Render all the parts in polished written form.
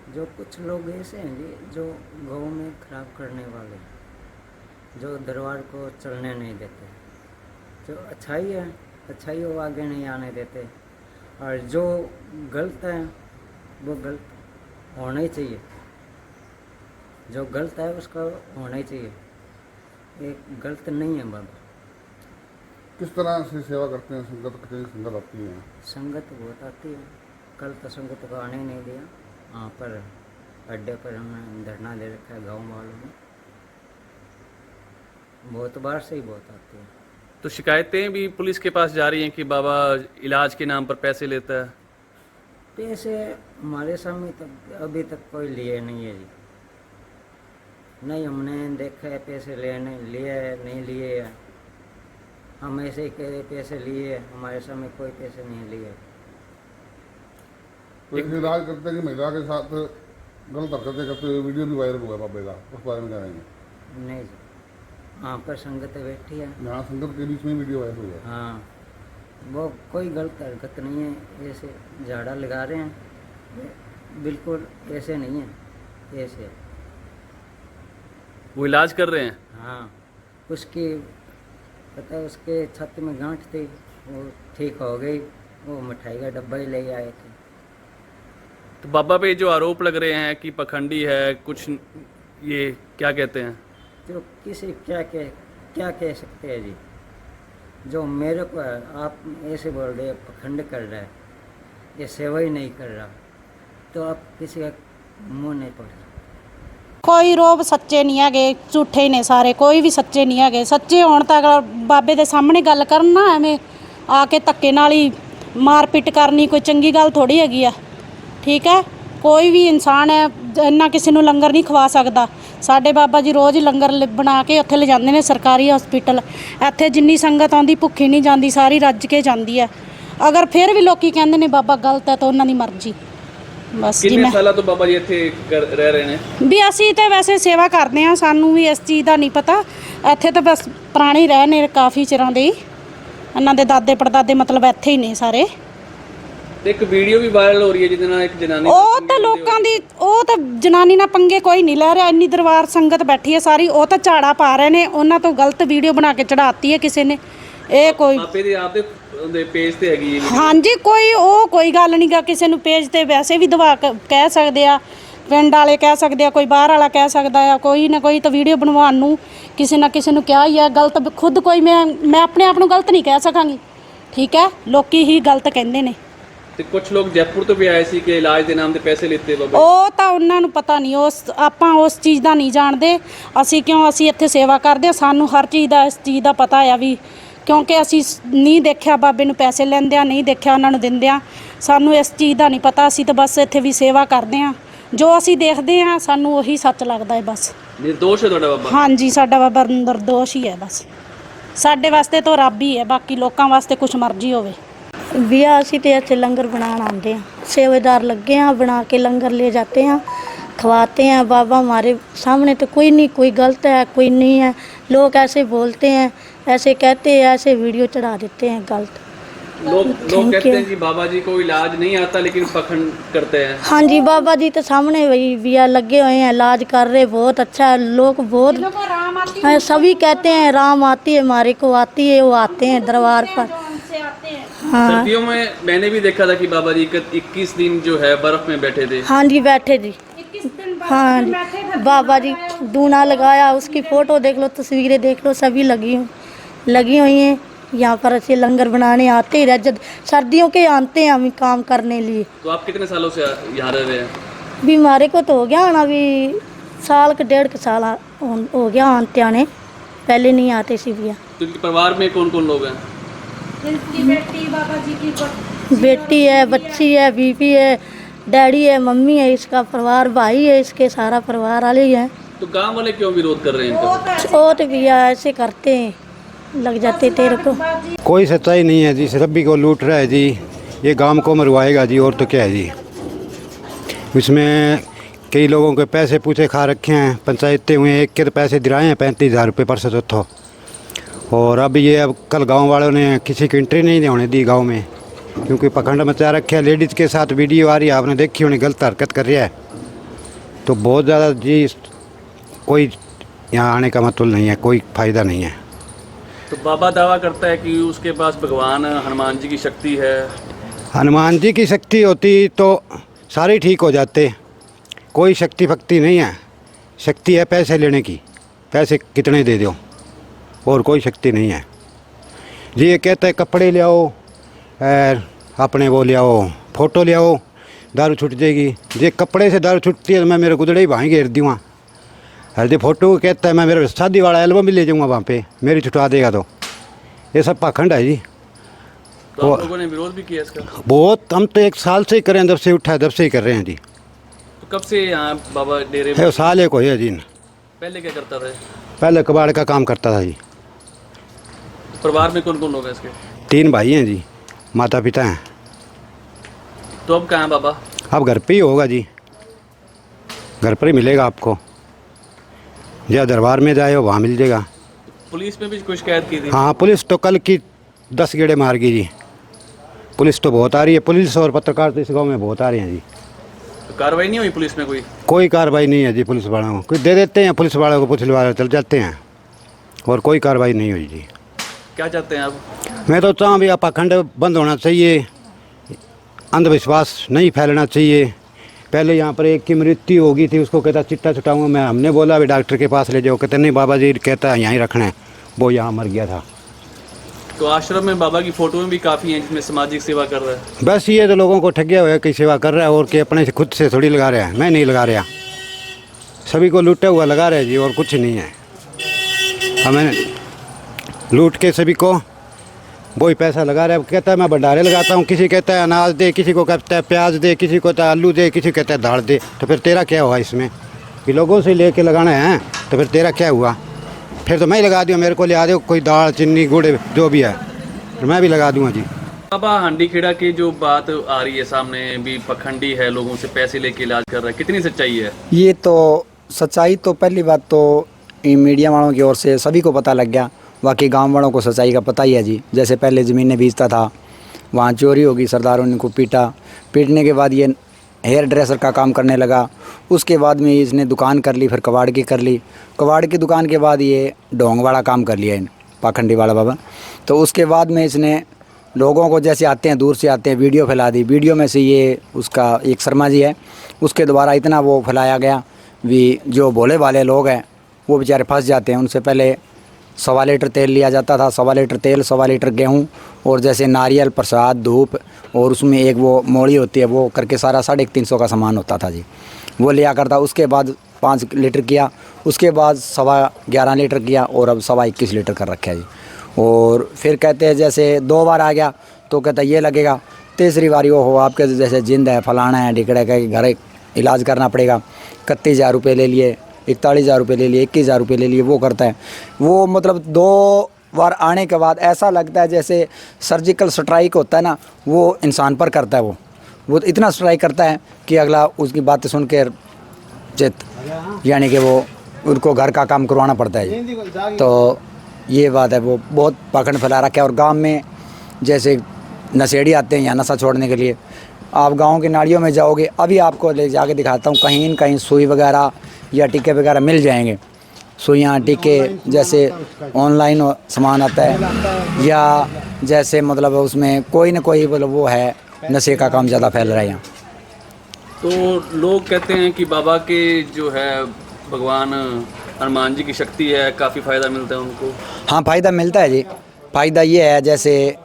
जो कुछ लोग ऐसे हैं जी जो गाँव में खराब करने वाले, जो दरबार को चलने नहीं देते, जो अच्छाई है अच्छाई वो आगे नहीं आने देते, और जो गलत है वो गलत होना ही चाहिए, जो गलत है उसका होना ही चाहिए, एक गलत नहीं है बाबा। किस तरह से सेवा करते हैं? संगत कितनी संगत आती है? संगत बहुत आती है, कल तो संगत को आने ही नहीं दिया, वहाँ पर अड्डे पर हमने धरना दे रखा है गाँव वालों ने, बहुत बार से ही बहुत आती है। तो शिकायतें भी पुलिस के पास जा रही हैं कि बाबा इलाज के नाम पर पैसे लेता है? पैसे हमारे सामने तक अभी तक कोई लिए नहीं है जी, नहीं हमने देखा है पैसे लेने लिए है नहीं लिए है, हम ऐसे ही कह रहे पैसे लिए, हमारे सामने कोई पैसे नहीं लिए। तो इलाज करते हैं कि महिला के साथ गलत हरकतें करते हुए वीडियो भी वायरल हुआ है बाबे का, उस बारे में क्या कहेंगे? नहीं जी, वहाँ पर संगत बैठी है, यहाँ संगत के बीच में वीडियो वायरल हुआ है। हाँ वो कोई गलत हरकत नहीं है, ऐसे झाड़ा लगा रहे हैं, बिल्कुल ऐसे नहीं है, ऐसे वो इलाज कर रहे हैं? हाँ उसकी पता है उसके छाती में गांठ थी, वो ठीक हो गई, वो मिठाई का डब्बा ही ले आए थे। तो बाबा पे जो आरोप लग रहे हैं कि पखंडी है कुछ, ये क्या कहते हैं? जो किसी क्या कह सकते हैं जी, जो मेरे को है, आप ऐसे बोल रहे पखंड कर रहा है, ये सेवा ही नहीं कर रहा, तो आप किसी का मुंह नहीं पड़ रहा। कोई रोब सच्चे नहीं है, झूठे ही ने सारे, कोई भी सच्चे नहीं है। सच्चे होण तां अगर बाबे दे सामने गल करन ना, एवें आके धक्के नाल ही मारपीट करनी कोई चंगी गल थोड़ी हैगी आ। ठीक है, कोई भी इंसान है इन्ना किसी नूं लंगर नहीं खवा सकदा। साडे बाबा जी रोज़ ही लंगर बना के उत्थे ले जांदे ने सरकारी हॉस्पिटल, इत्थे जिन्नी संगत आउंदी भुक्खी नहीं जांदी, सारी रज के जांदी है। अगर फिर भी लोकी कहंदे ने बाबा गलत है तो उन्हां दी मर्जी। बस जी, कितने साल तो बाबा जी इत्थे रह रहे हैं? भी असीं ते वैसे सेवा करते हैं, सानू भी इस चीज़ का नहीं पता, इत्थे तो बस पुराने ही रहे ने काफ़ी चिरां दे, इन्हां दे दादे पड़दादे मतलब इत्थे ही ने सारे। एक वीडियो भी वायरल हो रही है जिहदे नाल एक जनानी, ਉਹ ਤਾਂ ਲੋਕਾਂ ਦੀ, ਉਹ ਤਾਂ ਜਨਾਨੀ ਨਾਲ ਪੰਗੇ ਕੋਈ ਨਹੀਂ ਲੈ ਰਿਹਾ, ਇੰਨੀ ਦਰਬਾਰ ਸੰਗਤ ਬੈਠੀ ਹੈ ਸਾਰੀ, ਉਹ ਤਾਂ ਝਾੜਾ ਪਾ ਰਹੇ ਨੇ, ਉਹਨਾਂ ਤੋਂ ਗਲਤ ਵੀਡੀਓ ਬਣਾ ਕੇ ਚੜਾਤੀ ਹੈ ਕਿਸੇ ਨੇ, ਇਹ ਕੋਈ ਬਾਬੇ ਦੇ ਆਪ ਦੇ ਪੇਜ ਤੇ ਹੈਗੀ ਇਹ। ਹਾਂਜੀ ਕੋਈ ਉਹ ਕੋਈ ਗੱਲ ਨਹੀਂ ਗਾ, ਕਿਸੇ ਨੂੰ ਪੇਜ ਤੇ ਵੈਸੇ ਵੀ ਦਵਾ ਕਹਿ ਸਕਦੇ ਆ, ਪਿੰਡ ਵਾਲੇ ਕਹਿ ਸਕਦੇ ਆ, ਕੋਈ ਬਾਹਰ ਵਾਲਾ ਕਹਿ ਸਕਦਾ ਆ, ਕੋਈ ਨਾ ਕੋਈ ਤਾਂ ਵੀਡੀਓ ਬਣਵਾਉਣ ਨੂੰ ਕਿਸੇ ਨਾ ਕਿਸੇ ਨੂੰ ਕਿਹਾ ਹੀ ਆ। ਗਲਤ ਖੁਦ ਕੋਈ ਮੈਂ ਆਪਣੇ ਆਪ ਨੂੰ ਗਲਤ ਨਹੀਂ ਕਹਿ ਸਕਾਂਗੀ, ਠੀਕ ਹੈ, ਲੋਕੀ ਹੀ ਗਲਤ ਕਹਿੰਦੇ ਨੇ। ਤੇ ਕੁਝ ਲੋਕ ਜੈਪੁਰ ਤੋਂ ਵੀ ਆਏ ਸੀ ਕਿ ਇਲਾਜ ਦੇ ਨਾਮ ਤੇ ਪੈਸੇ ਲਿੱਤੇ ਬਾਬਾ। ਉਹ ਤਾਂ ਉਹਨਾਂ ਨੂੰ ਪਤਾ ਨਹੀਂ, ਆਪਾਂ ਉਸ ਚੀਜ਼ ਦਾ ਨਹੀਂ ਜਾਣਦੇ। ਅਸੀਂ ਅਸੀਂ ਇੱਥੇ ਸੇਵਾ ਕਰਦੇ ਹਾਂ, ਸਾਨੂੰ ਹਰ ਚੀਜ਼ ਦਾ ਇਸ ਚੀਜ਼ ਦਾ ਪਤਾ ਆ ਵੀ, ਕਿਉਂਕਿ ਅਸੀਂ ਨਹੀਂ ਦੇਖਿਆ ਬਾਬੇ ਨੂੰ ਪੈਸੇ ਲੈਂਦਿਆਂ, ਨਹੀਂ ਦੇਖਿਆ ਉਹਨਾਂ ਨੂੰ ਦਿੰਦਿਆਂ, ਸਾਨੂੰ ਇਸ ਚੀਜ਼ ਦਾ ਨਹੀਂ ਪਤਾ। ਅਸੀਂ ਤਾਂ ਬਸ ਇੱਥੇ ਵੀ ਸੇਵਾ ਕਰਦੇ ਹਾਂ, ਜੋ ਅਸੀਂ ਦੇਖਦੇ ਹਾਂ ਸਾਨੂੰ ਉਹੀ ਸੱਚ ਲੱਗਦਾ ਹੈ ਬਸ। ਨਿਰਦੋਸ਼ ਹੈ ਤੁਹਾਡਾ ਬਾਬਾ? ਹਾਂਜੀ ਸਾਡਾ ਬਾਬਾ ਨਿਰਦੋਸ਼ ਹੀ ਹੈ ਬਸ, ਸਾਡੇ ਵਾਸਤੇ ਤਾਂ ਰੱਬ ਹੀ ਹੈ, ਬਾਕੀ ਲੋਕਾਂ ਵਾਸਤੇ ਕੁਛ ਮਰਜ਼ੀ ਹੋਵੇ। ਵੀ ਅਸੀਂ ਤੇ ਇੱਥੇ ਲੰਗਰ बनाना आते हैं, सेवेदार लगे हैं, बना के लंगर ले जाते हैं, खवाते हैं। बाबा हमारे सामने तो कोई नहीं, कोई गलत है कोई नहीं है। लोग ऐसे बोलते हैं, ऐसे कहते हैं, ऐसे वीडियो चढ़ा देते हैं गलत। लोग कहते हैं कि बाबा जी को इलाज नहीं आता लेकिन पखंड करते हैं। हाँ जी, बाबा जी तो सामने वही भैया लगे हुए हैं, इलाज कर रहे, बहुत अच्छा है। लोग बहुत सभी कहते हैं राम आती है, हमारे को आती है, वो आते हैं दरबार पर। हाँ, सर्दियों में मैंने भी देखा था कि बाबा जी 21 दिन जो है बर्फ में बैठे थे। हाँ जी बैठे जी, हाँ जी बाबा जी दूना लगाया, उसकी फ़ोटो देख लो, तस्वीरें देख लो, सभी लगी हुई हैं। यहाँ पर ऐसे लंगर बनाने आते ही रह, जब सर्दियों के आते हैं हम काम करने लिए। तो आप कितने सालों से यहाँ रह रहे हैं? भी हमारे को तो हो गया ना, अभी साल के 1.5 साल हो गया आते आने, पहले नहीं आते सी भैया। तो इनके परिवार में कौन कौन लोग हैं? इनकी बेटी, बाबा जी की बेटी है, बच्ची है, बीवी है, डैडी है, मम्मी है, इसका परिवार, भाई है, इसके सारा परिवार वाले ही हैं। तो गांव वाले क्यों विरोध कर रहे हैं इनका? वो तो भैया ऐसे करते हैं, लग जाते तेरे को। कोई सच्चाई नहीं है जी, सभी को लूट रहा है जी, ये गांव को मरवाएगा जी, और तो क्या है जी। इसमें कई लोगों के पैसे पूछे खा रखे हैं, पंचायतें हुए, एक के तो पैसे दिलाए हैं 35,000 रुपये परसों चौथों। और अब ये अब कल गांव वालों ने किसी की एंट्री नहीं होने दी गांव में, क्योंकि पखंड मचा रखे है। लेडीज़ के साथ वीडियो आ रही है, आपने देखी होनी, गलत हरकत कर रहा है। तो बहुत ज़्यादा जी कोई यहाँ आने का मतलब नहीं है, कोई फ़ायदा नहीं है। तो बाबा दावा करता है कि उसके पास भगवान हनुमान जी की शक्ति है। हनुमान जी की शक्ति होती तो सारे ठीक हो जाते। कोई शक्ति फक्ति नहीं है, शक्ति है पैसे लेने की, पैसे कितने दे दो, और कोई शक्ति नहीं है जी। ये कहता है कपड़े ले आओ, अपने वो ले आओ, फ़ोटो ले आओ, दारू छूट जाएगी। ये कपड़े से दारू छूटती है तो मैं मेरे गुदड़े ही भाई घेर दूँगा। हर फोटो कहता है मैं मेरे शादी वाला एल्बम भी ले जाऊँगा वहाँ पे, मेरी छुटवा देगा। तो ये सब पाखंड है जी। तो आप लोगों ने विरोध भी किया इसका? बहुत, हम तो 1 साल से ही कर रहे हैं, जब से उठा है तब से ही कर रहे हैं जी। तो कब से यहाँ बाबा डेरे में? है साल एक हो है जी। पहले क्या करता था? पहले कबाड़ का काम करता था जी। परिवार में कौन कौन लोग हैं इसके? 3 भाई हैं जी, माता पिता हैं। तो अब कहाँ है बाबा? अब घर पे ही होगा जी, घर पर ही मिलेगा आपको। या दरबार में जाए वहाँ मिल जाएगा। पुलिस में भी कोई शिकायत की थी? हाँ, पुलिस तो कल की 10 गेड़े मार गई जी। पुलिस तो बहुत आ रही है, पुलिस और पत्रकार तो इस गांव में बहुत आ रहे हैं जी। तो कार्रवाई नहीं हुई पुलिस में? कोई कार्रवाई नहीं है जी। पुलिस वालों को कोई दे देते हैं, पुलिस वालों को पुलिस वाले चल जाते हैं, और कोई कार्रवाई नहीं हुई जी। क्या चाहते हैं आप? मैं तो चाहूँ भी पाखंड बंद होना चाहिए, अंधविश्वास नहीं फैलना चाहिए। पहले यहाँ पर एक की मृत्यु हो गई थी, उसको कहता चिट्टा छुटाऊँगा मैं, हमने बोला भी डॉक्टर के पास ले जाओ, कहते नहीं बाबा जी कहता है यहीं रखना है, वो यहाँ मर गया था। तो आश्रम में बाबा की फोटो में भी काफ़ी हैं जिसमें सामाजिक सेवा कर रहा है। बस ये तो लोगों को ठगिया हुआ है कि सेवा कर रहा है, और कि अपने से खुद से थोड़ी लगा रहा है। मैं नहीं लगा रहा, सभी को लूटा हुआ लगा रहा है जी, और कुछ नहीं है। हमें लूट के सभी को वही पैसा लगा रहा है। कहता है मैं भंडारे लगाता हूँ, किसी कहता है अनाज दे, किसी को कहता है प्याज दे, किसी को कहता है आलू दे, किसी कहता है दाल दे। तो फिर तेरा क्या हुआ इसमें कि लोगों से लेके लगाना है? तो फिर तेरा क्या हुआ? फिर तो मैं ही लगा दूँ, मेरे को ले आ दो कोई दाल चीनी गुड़ जो भी है, तो मैं भी लगा दूँगा जी। बाबा हांडी खेड़ा की जो बात आ रही है सामने भी, पखंडी है, लोगों से पैसे लेके इलाज कर रहा है, कितनी सच्चाई है? ये तो सच्चाई तो पहली बात तो मीडिया वालों की ओर से सभी को पता लग गया। बाकी गांव वालों को सच्चाई का पता ही है जी। जैसे पहले ज़मीनें बेचता था, वहाँ चोरी होगी, सरदारों ने को पीटा, पीटने के बाद ये हेयर ड्रेसर का काम करने लगा। उसके बाद में इसने दुकान कर ली, फिर कबाड़ की कर ली। कबाड़ की दुकान के बाद ये ढोंग वाला काम कर लिया इन पाखंडी वाला बाबा। तो उसके बाद में इसने लोगों को जैसे आते हैं दूर से आते हैं वीडियो फैला दी। वीडियो में से ये उसका एक शर्मा जी है, उसके द्वारा इतना वो फैलाया गया भी जो भोले वाले लोग हैं वो बेचारे फंस जाते हैं। उनसे पहले 1.25 लीटर तेल लिया जाता था, 1.25 लीटर तेल, 1.25 लीटर गेहूँ, और जैसे नारियल, प्रसाद, धूप, और उसमें एक वो मोड़ी होती है, वो करके सारा 350 का सामान होता था जी। वो लिया करता। उसके बाद 5 लीटर किया, उसके बाद 11.25 लीटर किया, और अब 21 लीटर कर रखा है जी। और फिर कहते हैं जैसे 2 बार आ गया तो कहता है ये लगेगा। तीसरी बारी वो हो आपके जैसे जिंद है, फलाना है, ढिकड़े का घर इलाज करना पड़ेगा। 31,000 रुपये ले लिए, 41,000 रुपये ले लिए, 21,000 रुपये ले लिए। वो करता है वो, मतलब 2 बार आने के बाद ऐसा लगता है जैसे सर्जिकल स्ट्राइक होता है ना, वो इंसान पर करता है। वो इतना स्ट्राइक करता है कि अगला उसकी बातें सुन के चित, यानी कि वो उनको घर का काम करवाना पड़ता है। तो ये बात है, वो बहुत पाखंड फैला रखा है। और गांव में जैसे नशेड़ी आते हैं यहाँ नशा छोड़ने के लिए, आप गांव की नालियों में जाओगे, अभी आपको ले जाके दिखाता हूँ, कहीं न कहीं सुई वगैरह या टीके वगैरह मिल जाएंगे। सुइयाँ टीके जैसे ऑनलाइन सामान आता है, या जैसे मतलब उसमें कोई ना कोई मतलब वो है, नशे का काम ज़्यादा फैल रहा है यहाँ। तो लोग कहते हैं कि बाबा के जो है भगवान हनुमान जी की शक्ति है, काफ़ी फ़ायदा मिलता है उनको। हाँ, फ़ायदा मिलता है जी। फ़ायदा ये है जैसे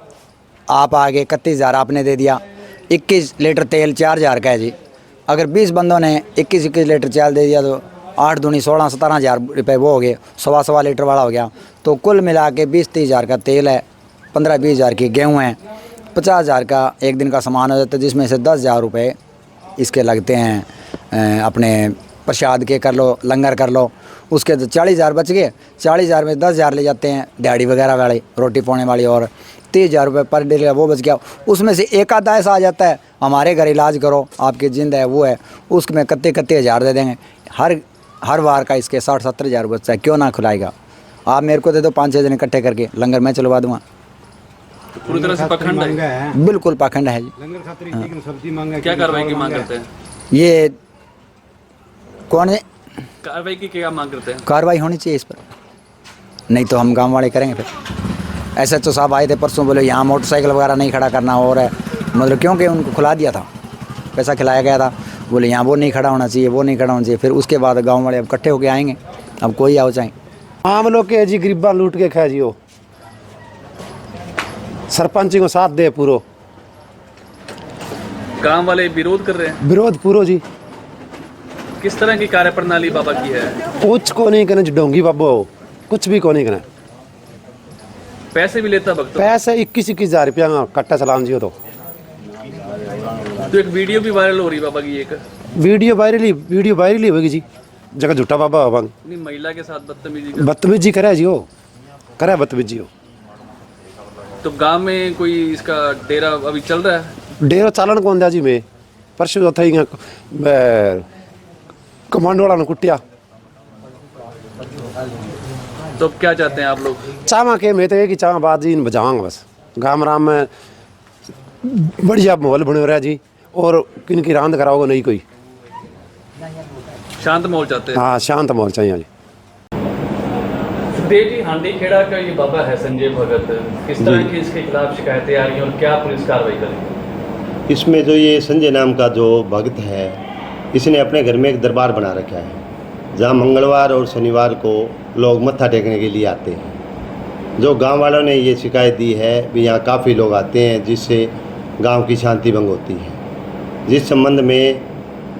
आप आगे 31,000 आपने दे दिया, 21 लीटर तेल 4,000 का है जी। अगर 20 बंदों ने 21 लीटर तेल दे दिया तो 8 दूनी 16-17,000 रुपये वो हो गए, 1.25 लीटर वाला हो गया। तो कुल मिला के 20-30,000 का तेल है, 15-20,000 की गेहूँ है, 50,000 का एक दिन का सामान हो जाता है, जिसमें से 10,000 रुपये इसके लगते हैं अपने प्रसाद के कर लो, लंगर कर लो। उसके तो 40,000 बच गए। 40,000 में 10,000 ले जाते हैं दिहाड़ी वगैरह वाले, रोटी पाने वाली, और 30,000 रुपये पर डे वो बच गया। उसमें से एक आधा ऐसा आ जाता है हमारे घर इलाज करो, आपकी जिंद है वो है, उसमें 31,000 दे देंगे। हर बार का इसके 60-70,000 बचता है, क्यों ना खुलाएगा? आप मेरे को दे दो 5-6 दिन इकट्ठे करके, लंगर मैं चलवा दूँगा। पूरी तरह से पखंड है। बिल्कुल पाखंड है जी। लंगर खातिर सब्जी मांगा, क्या कार्रवाई की मांग करते हैं? ये कौन कार्रवाई की क्या मांग करते हैं? कार्रवाई होनी चाहिए इस पर, नहीं तो हम गांव वाले करेंगे फिर। SHO साहब आए थे परसों, बोले यहाँ मोटरसाइकिल वगैरह नहीं खड़ा करना और है, मतलब क्योंकि उनको खुला दिया था, पैसा खिलाया गया था, बोले यहाँ वो नहीं खड़ा होना चाहिए, वो नहीं खड़ा होना चाहिए। फिर उसके बाद गांव वाले अब इकट्ठे होके आएंगे, अब कोई आओ चाहे। आम लोग के जी गरीबा लूट के खाए जियो, सरपंच को साथ दे पूरो, गांव वाले विरोध कर रहे हैं। विरोध पूरो जी। किस तरह की कार्यप्रणाली बाबा की है? कुछ को नहीं करने डोंगी बाबो, कुछ भी को नहीं करना। पैसे भी लेता भक्त? पैसे 21,000 रुपया कट्टा चलान जियो। तो एक वीडियो भी वायरल हो रही बाबा की, एक वीडियो वायरल ही होगी जी, जगह झूठा बाबा होगा। नहीं, महिला के साथ बदतमीजी करे जियो, करे बदतमीजी हो। तो गांव में कोई इसका डेरा अभी चल रहा है? डेरो चालन कौन दिया जी, मैं परसों था ही कमांडो वाला ने कुटिया। तो क्या चाहते हैं आप लोग? चावा के मैं तो ये कि चावा बात जी इन बजावांगा बस। गाँव राम में बढ़िया माहौल बने रहा जी, और किन की रांद कराओगे नहीं कोई, शांत माहौल चाहते हैं। हाँ शांत माहौल चाहिए जी। सुखदेव जी, हांडी खेड़ा का ये बाबा है संजय भगत, किस तरह की इसके खिलाफ शिकायतें आ रही हैं और क्या पुलिस कार्रवाई करेगी? इसमें जो ये संजय नाम का जो भक्त है, इसने अपने घर में एक दरबार बना रखा है, जहाँ मंगलवार और शनिवार को लोग मत्था टेकने के लिए आते हैं। जो गांव वालों ने ये शिकायत दी है भी यहाँ काफ़ी लोग आते हैं, जिससे गांव की शांति भंग होती है। जिस संबंध में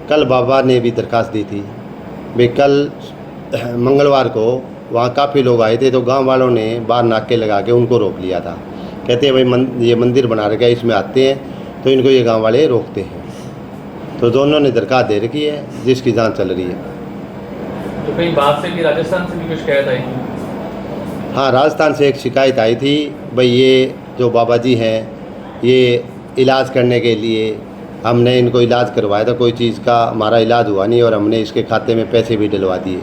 कल बाबा ने भी दरखास्त दी थी भाई, कल मंगलवार को वहाँ काफ़ी लोग आए थे, तो गांव वालों ने बाहर नाके लगा के उनको रोक लिया था। कहते हैं भाई ये मंदिर बना रखा है, इसमें आते हैं, तो इनको ये गांव वाले रोकते हैं। तो दोनों ने दरखास्त दे रखी है, जिसकी जांच चल रही है। तो कहीं बात से भी राजस्थान से भी कुछ शिकायत आई? हाँ, राजस्थान से एक शिकायत आई थी भाई, ये जो बाबा जी हैं, ये इलाज करने के लिए हमने इनको इलाज करवाया था, कोई चीज़ का हमारा इलाज हुआ नहीं और हमने इसके खाते में पैसे भी डलवा दिए।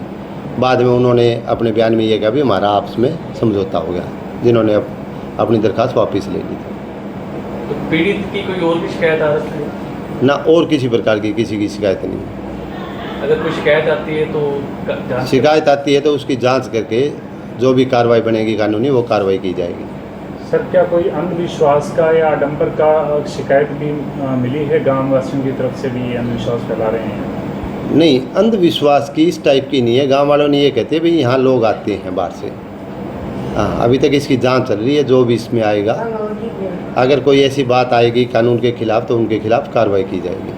बाद में उन्होंने अपने बयान में ये कहा भी हमारा आपस में समझौता हो गया, जिन्होंने अपनी दरखास्त वापस ले ली थी। तो पीड़ित की कोई और भी शिकायत आ रही है? ना, और किसी प्रकार की किसी की शिकायत नहीं। अगर कोई शिकायत आती है तो शिकायत आती है तो उसकी जांच करके जो भी कार्रवाई बनेगी कानूनी, वो कार्रवाई की जाएगी। सर, क्या कोई अंधविश्वास का या आडंबर का शिकायत भी मिली है? गाँव वासियों की तरफ से भी ये अंधविश्वास फैला रहे हैं? नहीं, अंधविश्वास की इस टाइप की नहीं है। गांव वालों ने ये कहते हैं भाई यहाँ लोग आते हैं बाहर से। हाँ, अभी तक इसकी जांच चल रही है, जो भी इसमें आएगा, अगर कोई ऐसी बात आएगी कानून के खिलाफ तो उनके खिलाफ कार्रवाई की जाएगी।